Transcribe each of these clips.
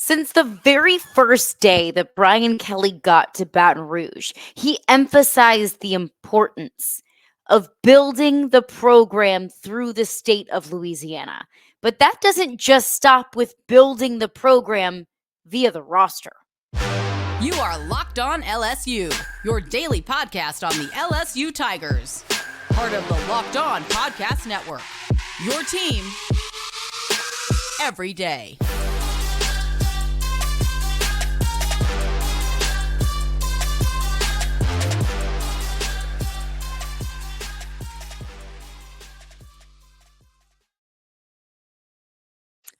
Since the very first day that Brian Kelly got to Baton Rouge, he emphasized the importance of building the program through the state of Louisiana. But that doesn't just stop with building the program via the roster. You are Locked On LSU, your daily podcast on the LSU Tigers. Part of the Locked On Podcast Network. Your team every day.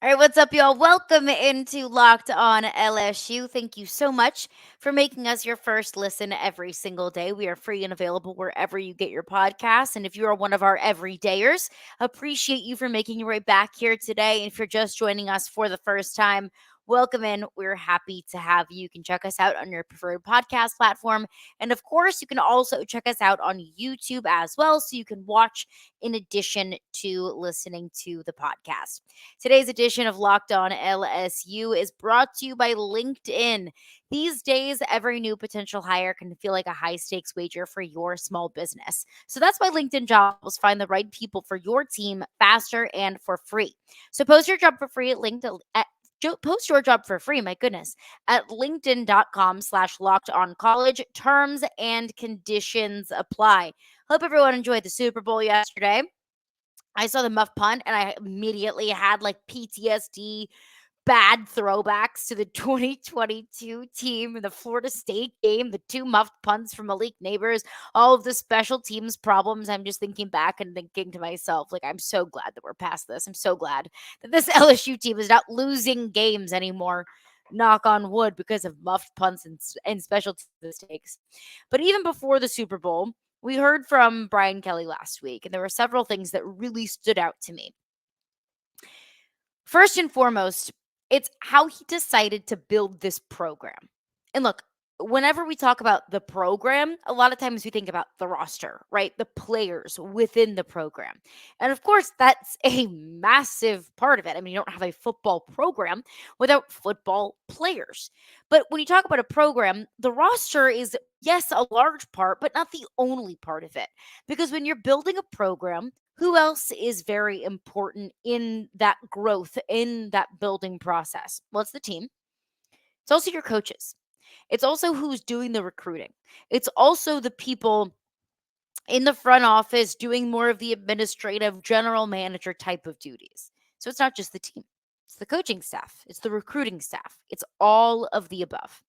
All right, what's up, y'all? Welcome into Locked On LSU. Thank you so much for making us your first listen every single day. We are free and available wherever you get your podcasts. And if you are one of our everydayers, appreciate you for making your way back here today. And if you're just joining us for the first time, welcome in. We're happy to have you. You can check us out on your preferred podcast platform. And of course, you can also check us out on YouTube as well, so you can watch in addition to listening to the podcast. Today's edition of Locked On LSU is brought to you by LinkedIn. These days, every new potential hire can feel like a high-stakes wager for your small business. So that's why LinkedIn Jobs find the right people for your team faster and for free. So post your job for free at LinkedIn. Post your job for free, my goodness, at linkedin.com/lockedoncollege. Terms and conditions apply. Hope everyone enjoyed the Super Bowl yesterday. I saw the muff punt and I immediately had like PTSD, bad throwbacks to the 2022 team in the Florida State game, the two muffed punts from Malik Neighbors, all of the special teams problems. I'm just thinking back and thinking to myself, like, I'm so glad that we're past this. I'm so glad that this LSU team is not losing games anymore. Knock on wood, because of muffed punts and special team mistakes. But even before the Super Bowl, we heard from Brian Kelly last week, and there were several things that really stood out to me. First and foremost, it's how he decided to build this program. And look, whenever we talk about the program, a lot of times we think about the roster, right? The players within the program. And of course, that's a massive part of it. I mean, you don't have a football program without football players. But when you talk about a program, the roster is, yes, a large part, but not the only part of it. Because when you're building a program, who else is very important in that growth, in that building process? Well, it's the team. It's also your coaches. It's also who's doing the recruiting. It's also the people in the front office doing more of the administrative general manager type of duties. So it's not just the team. It's the coaching staff. It's the recruiting staff. It's all of the above.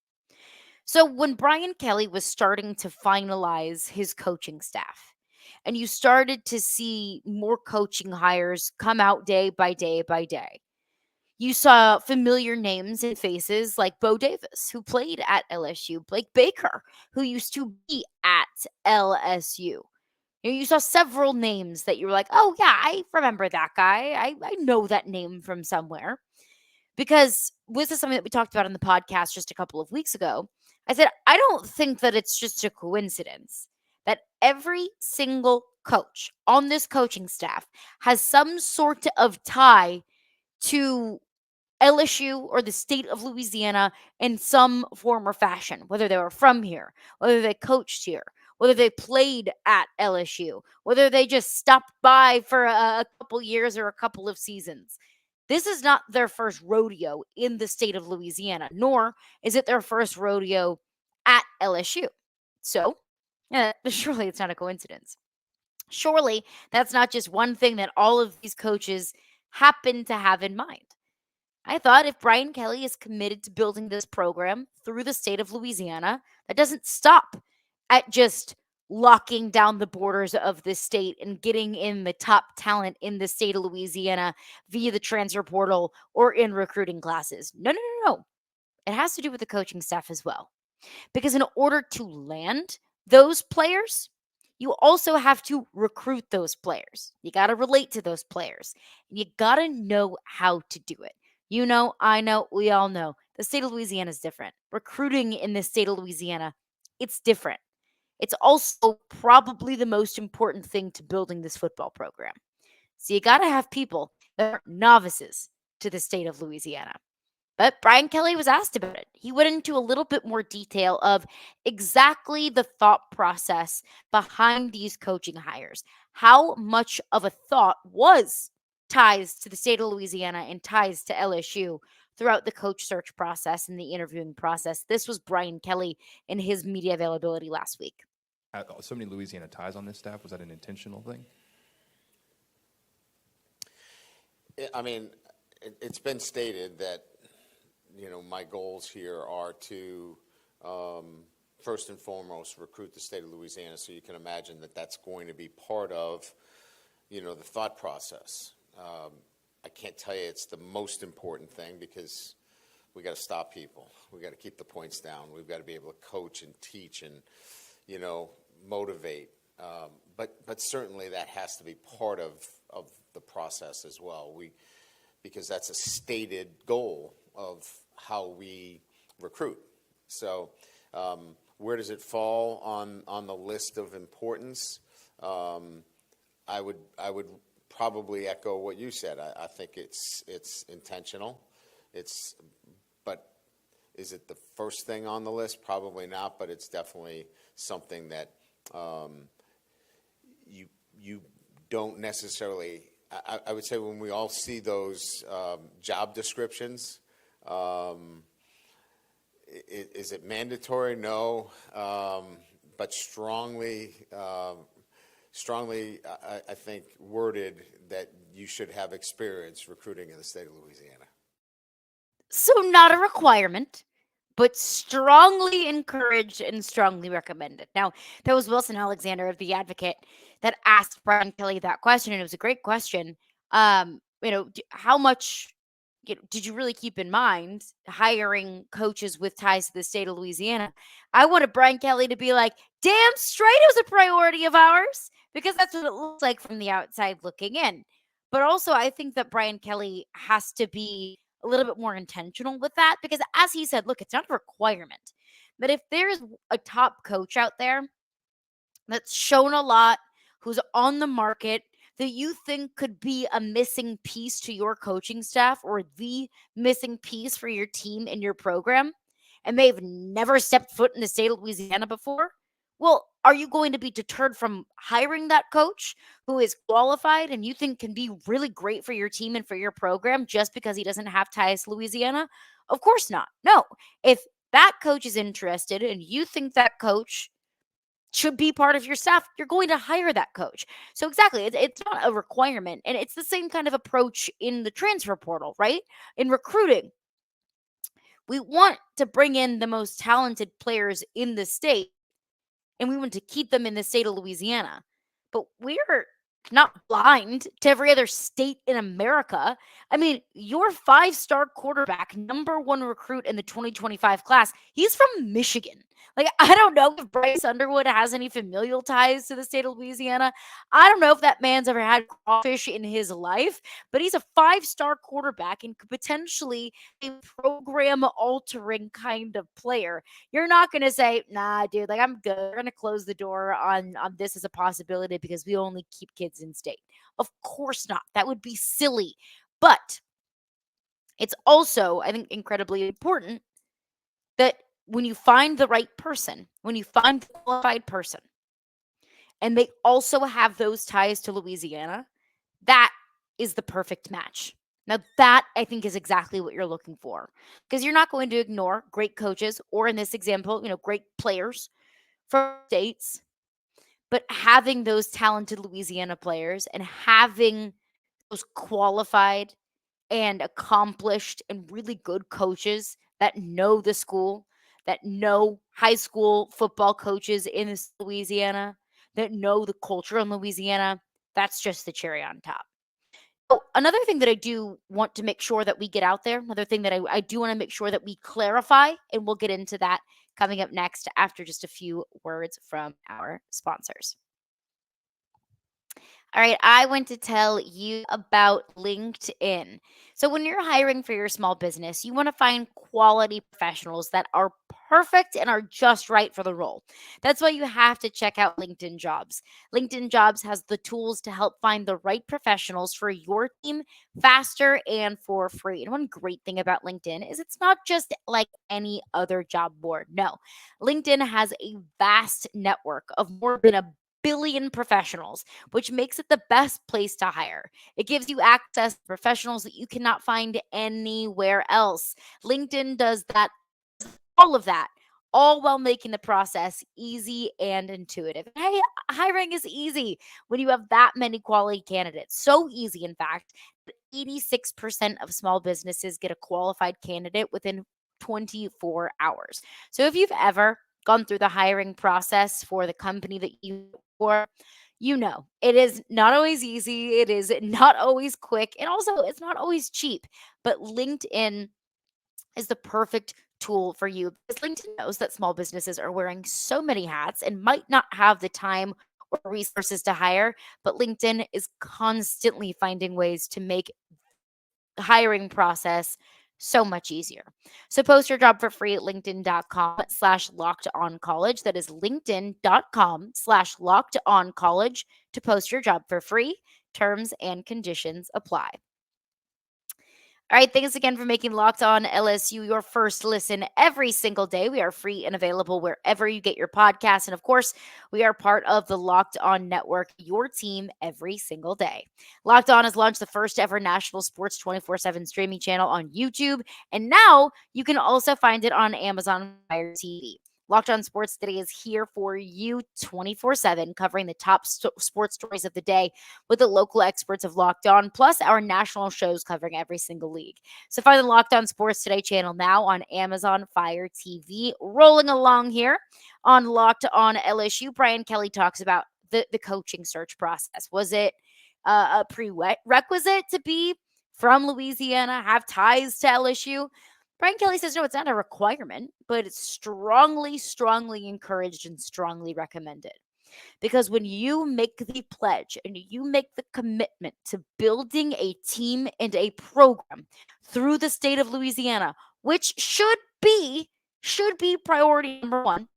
So when Brian Kelly was starting to finalize his coaching staff, and you started to see more coaching hires come out day by day by day, you saw familiar names and faces like Bo Davis, who played at LSU, Blake Baker, who used to be at LSU. You saw several names that you were like, oh, yeah, I remember that guy. I know that name from somewhere. Because this is something that we talked about on the podcast just a couple of weeks ago. I said, I don't think that it's just a coincidence that every single coach on this coaching staff has some sort of tie to LSU or the state of Louisiana in some form or fashion, whether they were from here, whether they coached here, whether they played at LSU, whether they just stopped by for a couple years or a couple of seasons. This is not their first rodeo in the state of Louisiana, nor is it their first rodeo at LSU. So, surely it's not a coincidence. Surely that's not just one thing that all of these coaches happen to have in mind. I thought if Brian Kelly is committed to building this program through the state of Louisiana, that doesn't stop at just locking down the borders of the state and getting in the top talent in the state of Louisiana via the transfer portal or in recruiting classes. No, no, no, no. It has to do with the coaching staff as well. Because in order to land those players, you also have to recruit those players. You got to relate to those players. And you got to know how to do it. You know, I know, we all know. The state of Louisiana is different. Recruiting in the state of Louisiana, it's different. It's also probably the most important thing to building this football program. So you got to have people that are novices to the state of Louisiana. But Brian Kelly was asked about it. He went into a little bit more detail of exactly the thought process behind these coaching hires. How much of a thought was ties to the state of Louisiana and ties to LSU throughout the coach search process and the interviewing process. This was Brian Kelly in his media availability last week. So many Louisiana ties on this staff. Was that an intentional thing? I mean, it's been stated that, my goals here are to, first and foremost, recruit the state of Louisiana. So you can imagine that that's going to be part of, the thought process. I can't tell you it's the most important thing because we got to stop people. We got to keep the points down. We've got to be able to coach and teach and, motivate. But certainly that has to be part of the process as well. Because that's a stated goal of how we recruit. So where does it fall on the list of importance? I would probably echo what you said. I think it's intentional. But is it the first thing on the list? Probably not. But it's definitely something that you don't necessarily. I would say when we all see those job descriptions, is it mandatory? No, but strongly, I think worded that you should have experience recruiting in the state of Louisiana. So, not a requirement, but strongly encouraged and strongly recommended. Now, that was Wilson Alexander of The Advocate that asked Brian Kelly that question, and it was a great question. How much did you really keep in mind hiring coaches with ties to the state of Louisiana? I wanted Brian Kelly to be like, damn straight it was a priority of ours, because that's what it looks like from the outside looking in. But also, I think that Brian Kelly has to be a little bit more intentional with that because, as he said, look, it's not a requirement. But if there's a top coach out there that's shown a lot, who's on the market, that you think could be a missing piece to your coaching staff or the missing piece for your team and your program, and they've never stepped foot in the state of Louisiana before, well, are you going to be deterred from hiring that coach who is qualified and you think can be really great for your team and for your program just because he doesn't have ties to Louisiana? Of course not. No. If that coach is interested and you think that coach should be part of your staff, you're going to hire that coach. So exactly, it's not a requirement. And it's the same kind of approach in the transfer portal, right? In recruiting, we want to bring in the most talented players in the state and we want to keep them in the state of Louisiana. But we're not blind to every other state in America. I mean, your 5-star quarterback, number 1 recruit in the 2025 class, he's from Michigan. Like, I don't know if Bryce Underwood has any familial ties to the state of Louisiana. I don't know if that man's ever had crawfish in his life, but he's a 5-star quarterback and could potentially a program altering kind of player. You're not going to say, nah, dude, like, I'm good. We're going to close the door on this as a possibility because we only keep kids in state. Of course not. That would be silly. But it's also, I think, incredibly important that when you find the right person, when you find the qualified person, and they also have those ties to Louisiana, that is the perfect match. Now, that I think is exactly what you're looking for because you're not going to ignore great coaches or, in this example, great players from states, but having those talented Louisiana players and having those qualified and accomplished and really good coaches that know the school, that know high school football coaches in Louisiana, that know the culture in Louisiana, that's just the cherry on top. Oh, another thing that I do want to make sure that we get out there, another thing that I do want to make sure that we clarify, and we'll get into that coming up next after just a few words from our sponsors. All right, I want to tell you about LinkedIn. So, when you're hiring for your small business, you want to find quality professionals that are perfect and are just right for the role. That's why you have to check out LinkedIn Jobs. LinkedIn Jobs has the tools to help find the right professionals for your team faster and for free. And one great thing about LinkedIn is it's not just like any other job board. No, LinkedIn has a vast network of more than a billion professionals, which makes it the best place to hire. It gives you access to professionals that you cannot find anywhere else. LinkedIn does that, all of that, all while making the process easy and intuitive. Hey, hiring is easy when you have that many quality candidates. So easy, in fact, that 86% of small businesses get a qualified candidate within 24 hours. So if you've ever gone through the hiring process for the company that you work for, you know it is not always easy. It is not always quick. And also, it's not always cheap. But LinkedIn is the perfect tool for you because LinkedIn knows that small businesses are wearing so many hats and might not have the time or resources to hire, but LinkedIn is constantly finding ways to make hiring process so much easier. So post your job for free at linkedin.com/locked on college. That is linkedin.com/locked on college to post your job for free. Terms and conditions apply. All right, thanks again for making Locked On LSU your first listen every single day. We are free and available wherever you get your podcasts. And of course, we are part of the Locked On Network, your team every single day. Locked On has launched the first ever national sports 24/7 streaming channel on YouTube. And now you can also find it on Amazon Fire TV. Locked On Sports Today is here for you 24/7, covering the top sports stories of the day with the local experts of Locked On, plus our national shows covering every single league. So find the Locked On Sports Today channel now on Amazon Fire TV. Rolling along here on Locked On LSU, Brian Kelly talks about the coaching search process. Was it a prerequisite to be from Louisiana, have ties to LSU? Brian Kelly says, no, it's not a requirement, but it's strongly, strongly encouraged and strongly recommended. Because when you make the pledge and you make the commitment to building a team and a program through the state of Louisiana, which should be priority number one,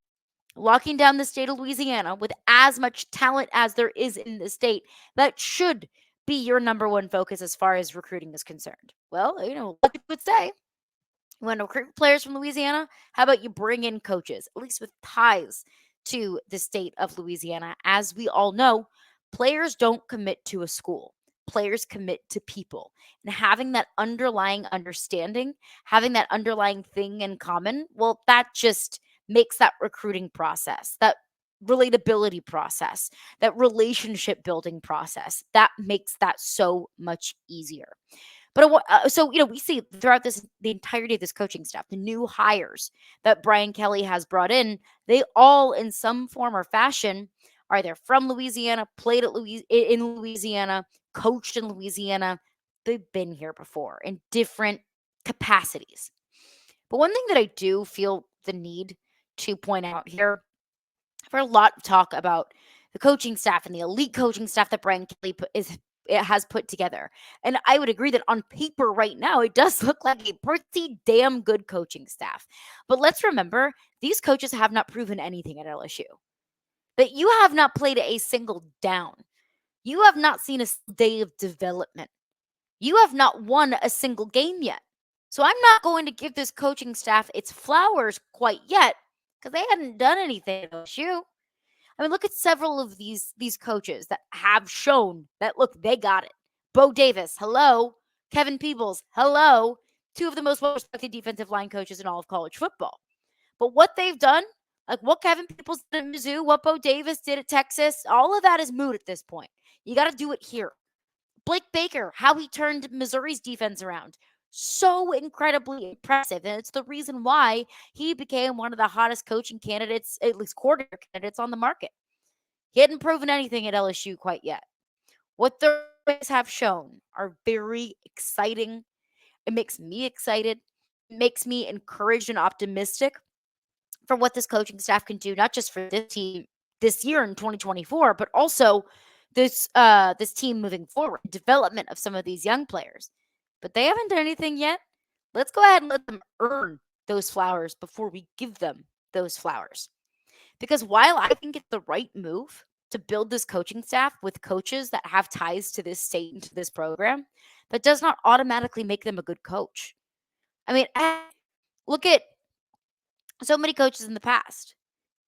locking down the state of Louisiana with as much talent as there is in the state, that should be your number one focus as far as recruiting is concerned. Well, what you would say, you want to recruit players from Louisiana? How about you bring in coaches, at least with ties to the state of Louisiana? As we all know, players don't commit to a school. Players commit to people. And having that underlying understanding, having that underlying thing in common, well, that just makes that recruiting process, that relatability process, that relationship building process, that makes that so much easier. But so we see throughout the entirety of this coaching staff, the new hires that Brian Kelly has brought in, they all, in some form or fashion, are either from Louisiana, played in Louisiana, coached in Louisiana. They've been here before in different capacities. But one thing that I do feel the need to point out here, I've heard a lot of talk about the coaching staff and the elite coaching staff that Brian Kelly has put together. And I would agree that on paper right now, it does look like a pretty damn good coaching staff. But let's remember, these coaches have not proven anything at LSU. That you have not played a single down. You have not seen a day of development. You have not won a single game yet. So I'm not going to give this coaching staff its flowers quite yet because they hadn't done anything at LSU. I mean, look at several of these coaches that have shown that, look, they got it. Bo Davis, hello. Kevin Peebles, hello. Two of the most well-respected defensive line coaches in all of college football. But what they've done, like what Kevin Peebles did at Mizzou, what Bo Davis did at Texas, all of that is moot at this point. You got to do it here. Blake Baker, how he turned Missouri's defense around. So incredibly impressive. And it's the reason why he became one of the hottest coaching candidates, at least coordinator candidates on the market. He hadn't proven anything at LSU quite yet. What the Rays have shown are very exciting. It makes me excited. It makes me encouraged and optimistic for what this coaching staff can do, not just for this team this year in 2024, but also this team moving forward, development of some of these young players. But they haven't done anything yet. Let's go ahead and let them earn those flowers before we give them those flowers. Because while I think it's the right move to build this coaching staff with coaches that have ties to this state and to this program, that does not automatically make them a good coach. I mean, look at so many coaches in the past.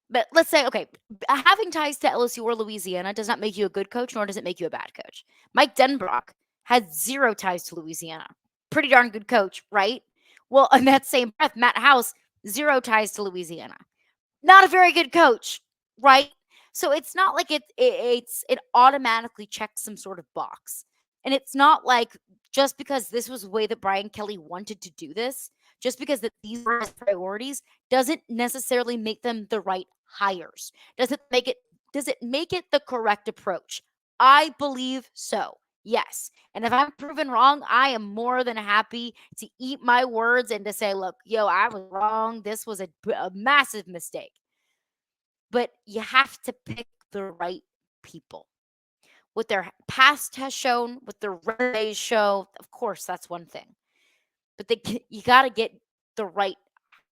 But let's say, okay, having ties to LSU or Louisiana does not make you a good coach, nor does it make you a bad coach. Mike Denbrock had zero ties to Louisiana. Pretty darn good coach, right? Well, in that same breath, Matt House, zero ties to Louisiana. Not a very good coach, right? So it's not like it automatically checks some sort of box. And it's not like just because this was the way that Brian Kelly wanted to do this, just because that these were his priorities, doesn't necessarily make them the right hires. Does it make it the correct approach? I believe so. Yes. And if I'm proven wrong, I am more than happy to eat my words and to say, look, yo, I was wrong. This was a massive mistake. But you have to pick the right people. What their past has shown, what their resumes show, of course, that's one thing. But you got to get the right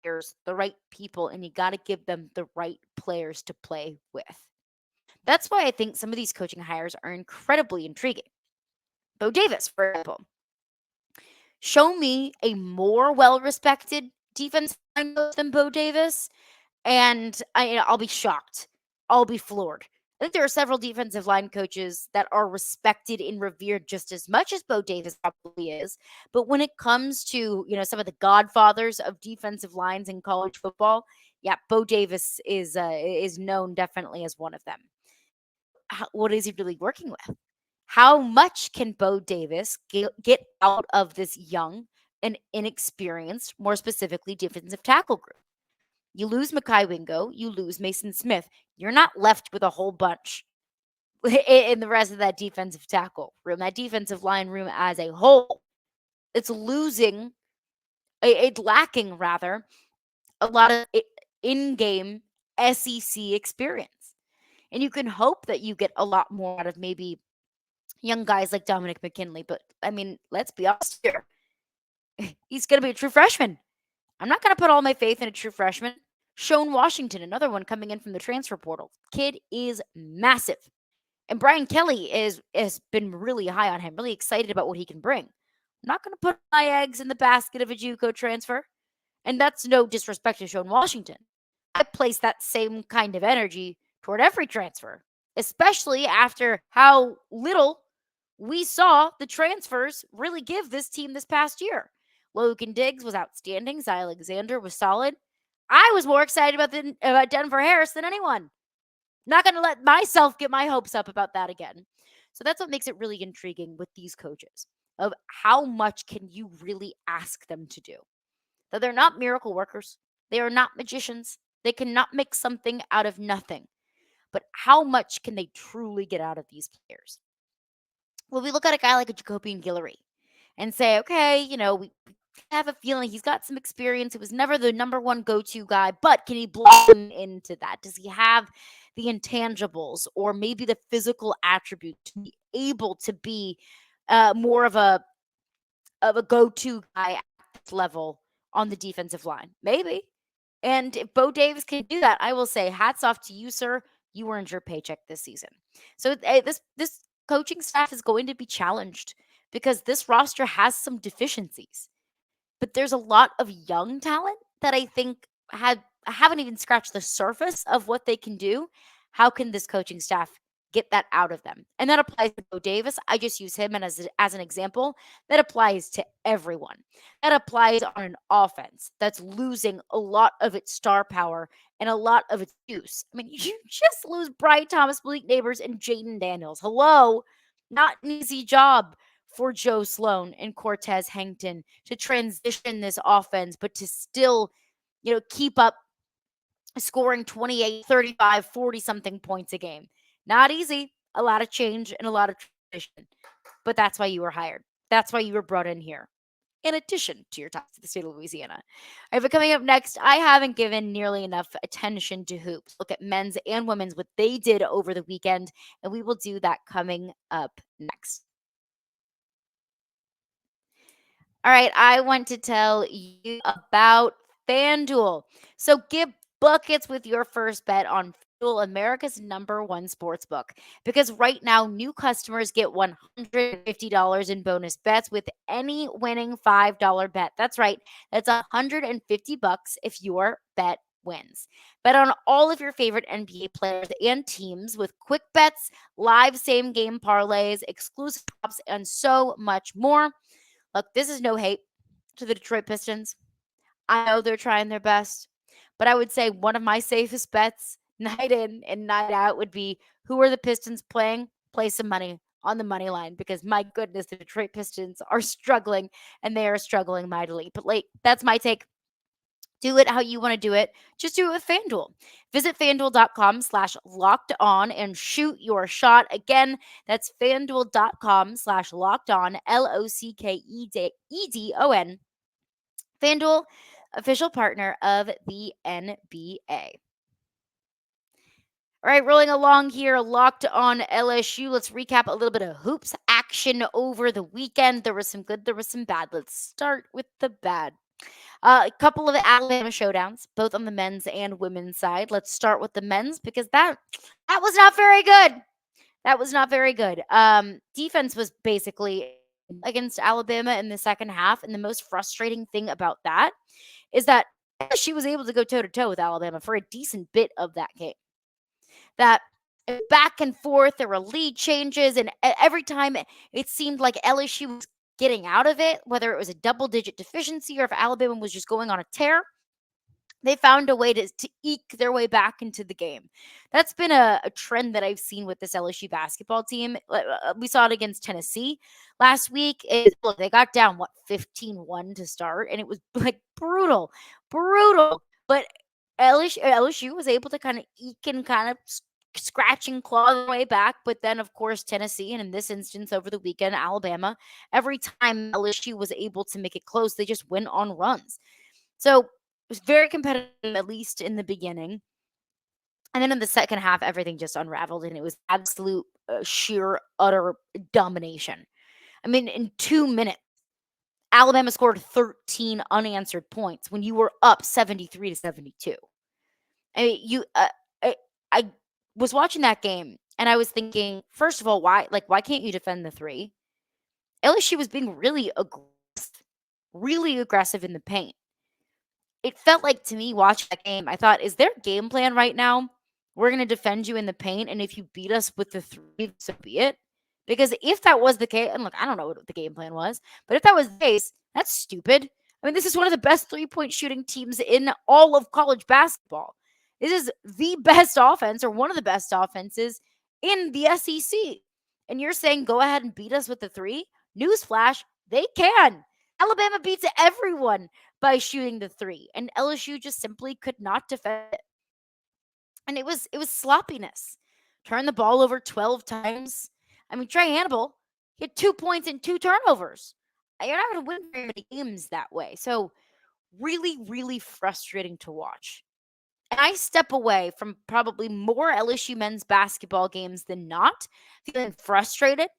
hires, the right people, and you got to give them the right players to play with. That's why I think some of these coaching hires are incredibly intriguing. Bo Davis, for example. Show me a more well-respected defense line coach than Bo Davis, and I'll be shocked. I'll be floored. I think there are several defensive line coaches that are respected and revered just as much as Bo Davis probably is. But when it comes to, some of the godfathers of defensive lines in college football, yeah, Bo Davis is known definitely as one of them. What is he really working with? How much can Bo Davis get out of this young and inexperienced, more specifically defensive tackle group? You lose Mekhi Wingo, you lose Mason Smith. You're not left with a whole bunch in the rest of that defensive tackle room, that defensive line room as a whole. It's lacking rather, a lot of in-game SEC experience. And you can hope that you get a lot more out of maybe young guys like Dominic McKinley. But, I mean, let's be honest here. He's going to be a true freshman. I'm not going to put all my faith in a true freshman. Shone Washington, another one coming in from the transfer portal. Kid is massive. And Brian Kelly has been really high on him, really excited about what he can bring. I'm not going to put my eggs in the basket of a JUCO transfer. And that's no disrespect to Shone Washington. I place that same kind of energy toward every transfer, especially after how little we saw the transfers really give this team this past year. Logan Diggs was outstanding. Zy Alexander was solid. I was more excited about Denver Harris than anyone. Not going to let myself get my hopes up about that again. So that's what makes it really intriguing with these coaches of how much can you really ask them to do. That they're not miracle workers. They are not magicians. They cannot make something out of nothing. But how much can they truly get out of these players? Well, we look at a guy like a Jacobian Guillory and say, okay, we have a feeling he's got some experience. He was never the number one go-to guy, but can he blossom into that? Does he have the intangibles or maybe the physical attributes to be able to be more of a go-to guy at this level on the defensive line? Maybe. And if Bo Davis can do that, I will say hats off to you, sir. You earned your paycheck this season. So this coaching staff is going to be challenged because this roster has some deficiencies. But there's a lot of young talent that I think haven't even scratched the surface of what they can do. How can this coaching staff get that out of them? And that applies to Bo Davis. I just use him as an example. That applies to everyone. That applies on an offense that's losing a lot of its star power and a lot of its use. I mean, you just lose Brian Thomas, Malik Neighbors, and Jaden Daniels. Hello? Not an easy job for Joe Sloan and Cortez Hankton to transition this offense, but to still, keep up scoring 28, 35, 40 something points a game. Not easy. A lot of change and a lot of transition. But that's why you were hired. That's why you were brought in here. In addition to your ties to the state of Louisiana. All right, but coming up next, I haven't given nearly enough attention to hoops. Look at men's and women's, what they did over the weekend, and we will do that coming up next. All right, I want to tell you about FanDuel. So give buckets with your first bet on FanDuel, America's #1 sports book. Because right now, new customers get $150 in bonus bets with any winning $5 bet. That's right. That's $150 if your bet wins. Bet on all of your favorite NBA players and teams with quick bets, live same game parlays, exclusive props, and so much more. Look, this is no hate to the Detroit Pistons. I know they're trying their best, but I would say one of my safest bets night in and night out would be who are the Pistons playing? Play some money on the money line because my goodness, the Detroit Pistons are struggling and they are struggling mightily. But like, that's my take. Do it how you want to do it. Just do it with FanDuel. Visit fanduel.com/locked on and shoot your shot. Again, that's fanduel.com/locked on, LOCKEDON. FanDuel, official partner of the NBA. All right, rolling along here, locked on LSU. Let's recap a little bit of hoops action over the weekend. There was some good, there was some bad. Let's start with the bad. A couple of Alabama showdowns, both on the men's and women's side. Let's start with the men's because that was not very good. That was not very good. Defense was basically against Alabama in the second half, and the most frustrating thing about that is that she was able to go toe to toe with Alabama for a decent bit of that game. That back and forth, there were lead changes, and every time it seemed like LSU was getting out of it, whether it was a double-digit deficiency or if Alabama was just going on a tear, they found a way to eke their way back into the game. That's been a trend that I've seen with this LSU basketball team. We saw it against Tennessee last week. Look, they got down, 15-1 to start, and it was like brutal, brutal. But LSU was able to kind of eke and kind of scratch and claw their way back. But then, of course, Tennessee, and in this instance over the weekend, Alabama, every time LSU was able to make it close, they just went on runs. So it was very competitive, at least in the beginning. And then in the second half, everything just unraveled, and it was absolute, sheer, utter domination. I mean, in 2 minutes, Alabama scored 13 unanswered points when you were up 73-72. I mean, I was watching that game, and I was thinking, first of all, why can't you defend the three? LSU was being really aggressive in the paint. It felt like to me watching that game, I thought, is their game plan right now? We're going to defend you in the paint, and if you beat us with the three, so be it. Because if that was the case, and look, I don't know what the game plan was, but if that was the case, that's stupid. I mean, this is one of the best 3-point shooting teams in all of college basketball. This is the best offense, or one of the best offenses in the SEC. And you're saying go ahead and beat us with the three? Newsflash, they can. Alabama beats everyone by shooting the three, and LSU just simply could not defend it. And it was sloppiness. Turn the ball over 12 times. I mean, Trey Hannibal hit 2 points and 2 turnovers. You're not going to win very many games that way. So really, really frustrating to watch. And I step away from probably more LSU men's basketball games than not, feeling frustrated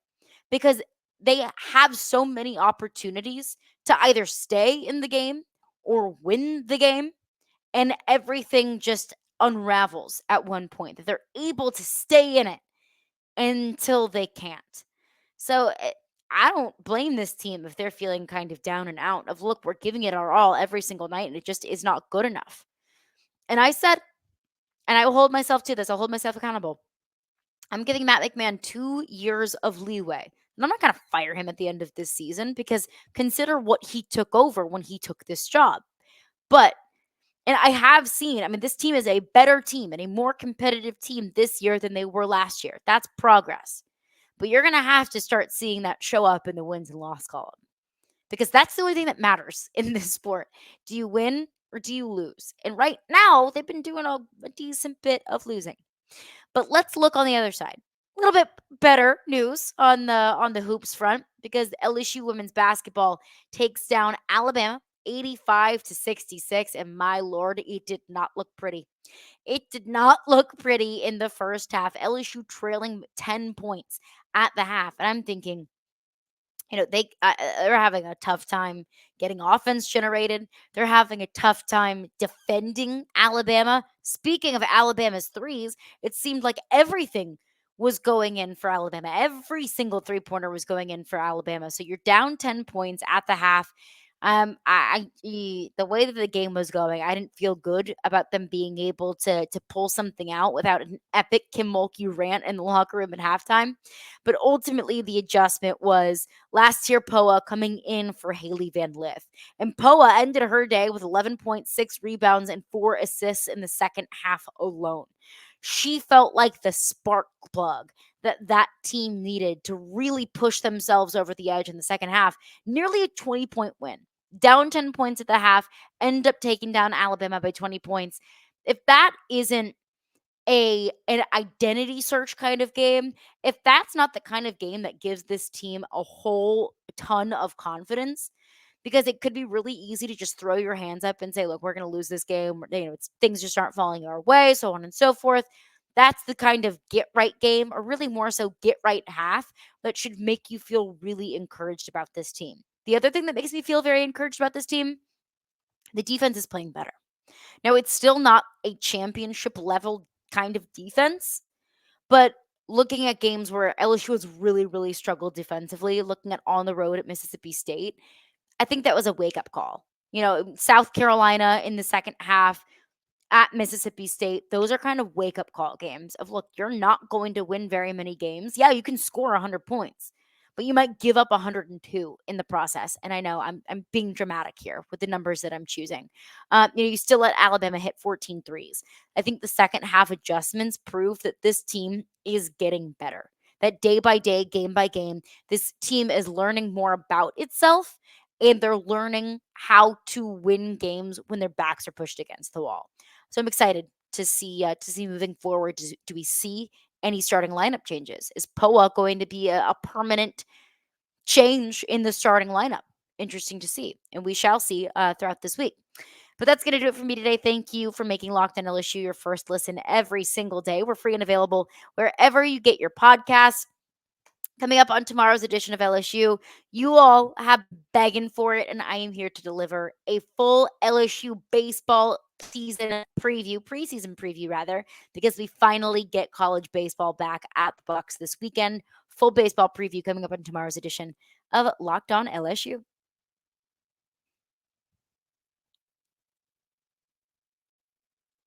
because they have so many opportunities to either stay in the game or win the game, and everything just unravels at one point that they're able to stay in it until they can't. So I don't blame this team if they're feeling kind of down and out of, look, we're giving it our all every single night and it just is not good enough. And I said, and I will hold myself to this, I'll hold myself accountable. I'm giving Matt McMahon 2 years of leeway. And I'm not going to fire him at the end of this season because consider what he took over when he took this job. But, and I have seen, I mean, this team is a better team and a more competitive team this year than they were last year. That's progress. But you're going to have to start seeing that show up in the wins and loss column because that's the only thing that matters in this sport. Do you win or do you lose? And right now, they've been doing a decent bit of losing. But let's look on the other side. A little bit better news on the hoops front because LSU women's basketball takes down Alabama 85-66, and my lord, it did not look pretty. It did not look pretty in the first half. LSU trailing 10 points at the half, and I'm thinking, they're having a tough time getting offense generated. They're having a tough time defending Alabama. Speaking of Alabama's threes, it seemed like everything was going in for Alabama. Every single three-pointer was going in for Alabama. So you're down 10 points at the half. The way that the game was going, I didn't feel good about them being able to pull something out without an epic Kim Mulkey rant in the locker room at halftime. But ultimately, the adjustment was last year Poa coming in for Haley Van Lith. And Poa ended her day with 11.6 rebounds and 4 assists in the second half alone. She felt like the spark plug that team needed to really push themselves over the edge in the second half. Nearly a 20-point win. Down 10 points at the half, end up taking down Alabama by 20 points. If that isn't an identity search kind of game, if that's not the kind of game that gives this team a whole ton of confidence, because it could be really easy to just throw your hands up and say, look, we're going to lose this game. Things just aren't falling our way, so on and so forth. That's the kind of get right game, or really more so get right half, that should make you feel really encouraged about this team. The other thing that makes me feel very encouraged about this team, the defense is playing better. Now, it's still not a championship level kind of defense, but looking at games where LSU has really, really struggled defensively, looking at on the road at Mississippi State, I think that was a wake up call. South Carolina in the second half at Mississippi State, those are kind of wake up call games of, look, you're not going to win very many games. Yeah, you can score 100 points, but you might give up 102 in the process. And I know I'm being dramatic here with the numbers that I'm choosing. You still let Alabama hit 14 threes. I think the second half adjustments prove that this team is getting better. That day by day, game by game, this team is learning more about itself, and they're learning how to win games when their backs are pushed against the wall. So I'm excited to see moving forward. Do we see any starting lineup changes? Is Poa going to be a permanent change in the starting lineup? Interesting to see, and we shall see throughout this week. But that's going to do it for me today. Thank you for making Locked On LSU your first listen every single day. We're free and available wherever you get your podcasts. Coming up on tomorrow's edition of LSU, you all have been begging for it, and I am here to deliver a full LSU baseball preseason preview rather, because we finally get college baseball back at the Bucks this weekend. Full baseball preview coming up on tomorrow's edition of Locked On LSU.